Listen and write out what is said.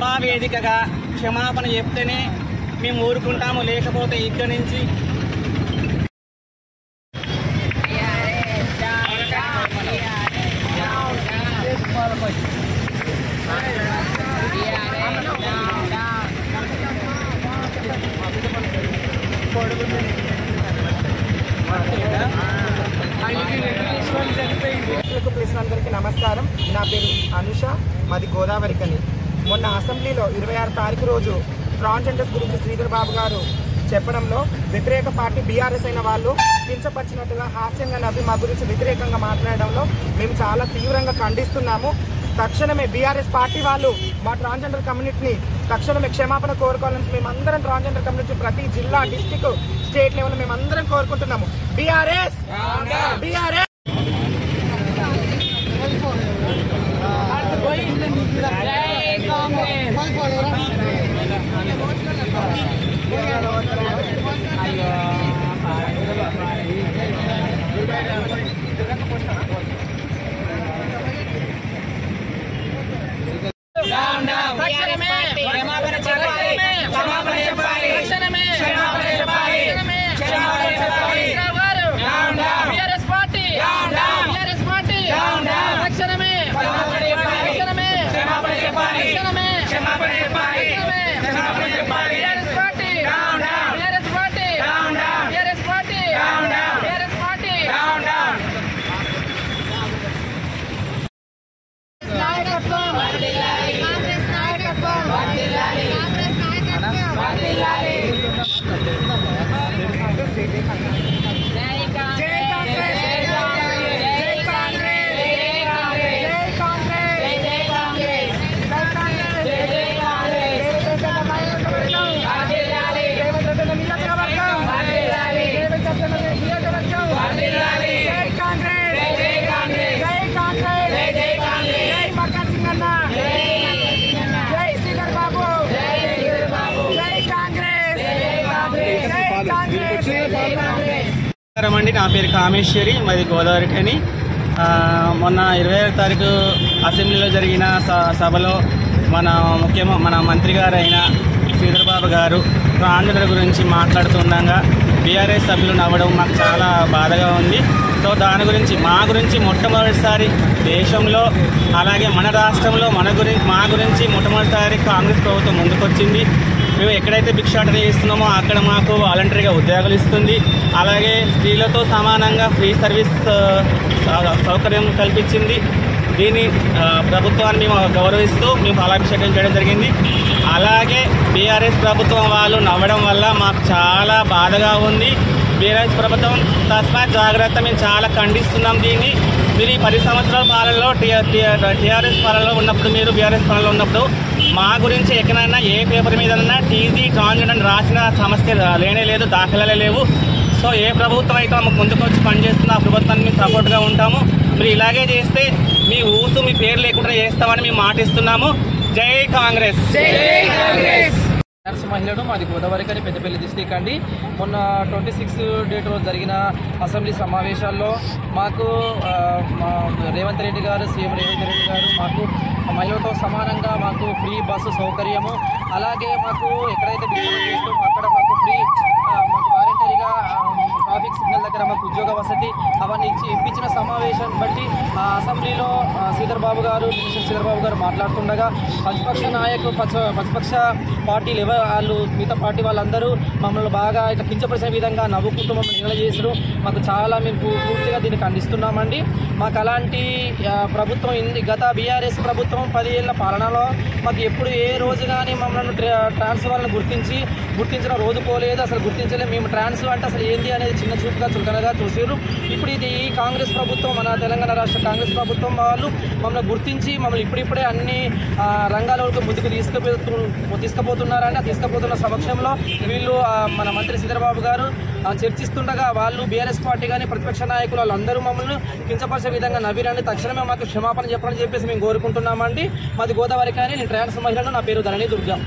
సభావేదికగా క్షమాపణ చెప్తేనే మేము ఊరుకుంటాము, లేకపోతే ఇక్కడి నుంచి అందరికీ నమస్కారం. నా పేరు అనుష, మాది గోదావరికని. మొన్న అసెంబ్లీలో 26 తారీఖు రోజు ట్రాన్స్జెండర్స్ గురించి శ్రీధర్ బాబు గారు చెప్పడంలో వ్యతిరేక పార్టీ బీఆర్ఎస్ అయిన వాళ్ళు కించపరిచినట్టుగా హాస్యంగా నవ్వి మా గురించి వ్యతిరేకంగా మాట్లాడడంలో మేము చాలా తీవ్రంగా ఖండిస్తున్నాము. తక్షణమే బీఆర్ఎస్ పార్టీ వాళ్ళు మా ట్రాన్స్జెండర్ కమ్యూనిటీని తక్షణమే క్షమాపణ కోరుకోవాలని మేమందరం ట్రాన్స్జెండర్ కమ్యూనిటీ ప్రతి జిల్లా, డిస్టిక్, స్టేట్ లెవెల్ మేమందరం కోరుకుంటున్నాము. బీఆర్ఎస్ బీఆర్ఎస్ అండి. నా పేరు కామేశ్వరి, మాది గోదావరికని. మొన్న 26 తారీఖు అసెంబ్లీలో జరిగిన సభలో మన మంత్రి గారు అయిన శ్రీధర్ బాబు గారు ట్రాన్స్జెండర్ గురించి మాట్లాడుతుండగా బీఆర్ఎస్ సభ్యులు నవ్వడం మాకు చాలా బాధగా ఉంది. సో దాని గురించి మా గురించి మొట్టమొదటిసారి దేశంలో అలాగే మన రాష్ట్రంలో మా గురించి మొట్టమొదటిసారి కాంగ్రెస్ ప్రభుత్వం ముందుకొచ్చింది. మేము ఎక్కడైతే భిక్షాటన చేస్తున్నామో అక్కడ మాకు వాలంటరీగా ఉద్యోగాలు ఇస్తుంది. అలాగే స్త్రీలతో సమానంగా ఫ్రీ సర్వీస్ సౌకర్యం కల్పించింది. దీన్ని ప్రభుత్వాన్ని మేము గౌరవిస్తూ మేము పాలాభిషేకం చేయడం జరిగింది. అలాగే బీఆర్ఎస్ ప్రభుత్వం వాళ్ళు నవ్వడం వల్ల మాకు చాలా బాధగా ఉంది. బీఆర్ఎస్ ప్రభుత్వం తస్మాత్ జాగ్రత్త, మేము చాలా ఖండిస్తున్నాం దీన్ని. మీరు ఈ 10 సంవత్సరాల పాలనలో టీఆర్ఎస్ పాలనలో ఉన్నప్పుడు, మీరు బీఆర్ఎస్ పాలనలో ఉన్నప్పుడు మా గురించి ఎక్కడైనా ఏ పేపర్ మీదన్నా టీజీ ట్రాన్స్జెండర్ రాసిన సమస్య లేనే లేదు, దాఖలాలే లేవు. సో ఏ ప్రభుత్వం అయితే మాకు ముందుకొచ్చి పనిచేస్తుందో ఆ ప్రభుత్వాన్ని మేము సపోర్ట్గా ఉంటాము. మీరు ఇలాగే చేస్తే మీ పేరు లేకుండా చేస్తామని మేము మాటిస్తున్నాము. జై కాంగ్రెస్. మహిళలు మాది గోదావరికని పెద్దపల్లి డిస్ట్రిక్ట్ అండి. మొన్న 26 డేట్ రోజు జరిగిన అసెంబ్లీ సమావేశాల్లో మాకు రేవంత్ రెడ్డి గారు, సీఎం రేవంత్ రెడ్డి గారు మాకు మహిళలతో సమానంగా మాకు ఫ్రీ బస్సు సౌకర్యము, అలాగే మాకు ఎక్కడైతే బిజినెస్ చేస్తామో అక్కడ మాకు ఫ్రీ మాకు వాలంటరీగా ట్రాఫిక్ సిగ్నల్ దగ్గర మాకు ఉద్యోగ వసతి అవన్నీ ఇప్పించిన సమావేశాన్ని బట్టి అసెంబ్లీలో శ్రీధర్ బాబు గారు మాట్లాడుతుండగా ప్రతిపక్ష పార్టీలు వాళ్ళు మిగతా పార్టీ వాళ్ళందరూ మమ్మల్ని బాగా ఇట్లా కించపరిచిన విధంగా నవ్వుకుంటూ మమ్మల్ని నిలవ చేశారు. మాకు చాలా మేము పూర్తిగా దీన్ని ఖండిస్తున్నామండి. మాకు అలాంటి ప్రభుత్వం గత బీఆర్ఎస్ ప్రభుత్వం 10 ఏళ్ల పాలనలో మాకు ఎప్పుడు ఏ రోజు కానీ మమ్మల్ని ట్రాన్స్ వాళ్ళని గుర్తించిన రోజు పోలేదు, అసలు గుర్తించలేదు. మేము ట్రాన్స్ అంటే అసలు ఏంటి అనేది చిన్న చూపుగా చులకనగా చూసారు. ఇప్పుడు ఇది ఈ కాంగ్రెస్ ప్రభుత్వం, మన తెలంగాణ రాష్ట్ర కాంగ్రెస్ ప్రభుత్వం వాళ్ళు మమ్మల్ని గుర్తించి మమ్మల్ని ఇప్పుడిప్పుడే అన్ని రంగాలకు ముందుకు తీసుకుపోతున్నారని తీసుకుపోతున్న సమక్షంలో వీళ్ళు మన మంత్రి శ్రీధర్ బాబు గారు చర్చిస్తుండగా వాళ్ళు బీఆర్ఎస్ పార్టీ కానీ ప్రతిపక్ష నాయకులు వాళ్ళందరూ మమ్మల్ని కించపరిచే విధంగా నవ్విరండి. తక్షణమే మాకు క్షమాపణ చెప్పాలని చెప్పేసి మేము కోరుకుంటున్నామండి. మాది గోదావరి కానీ నేను ట్రాన్స్ మహిళను, నా పేరు ధరణి దుర్గా.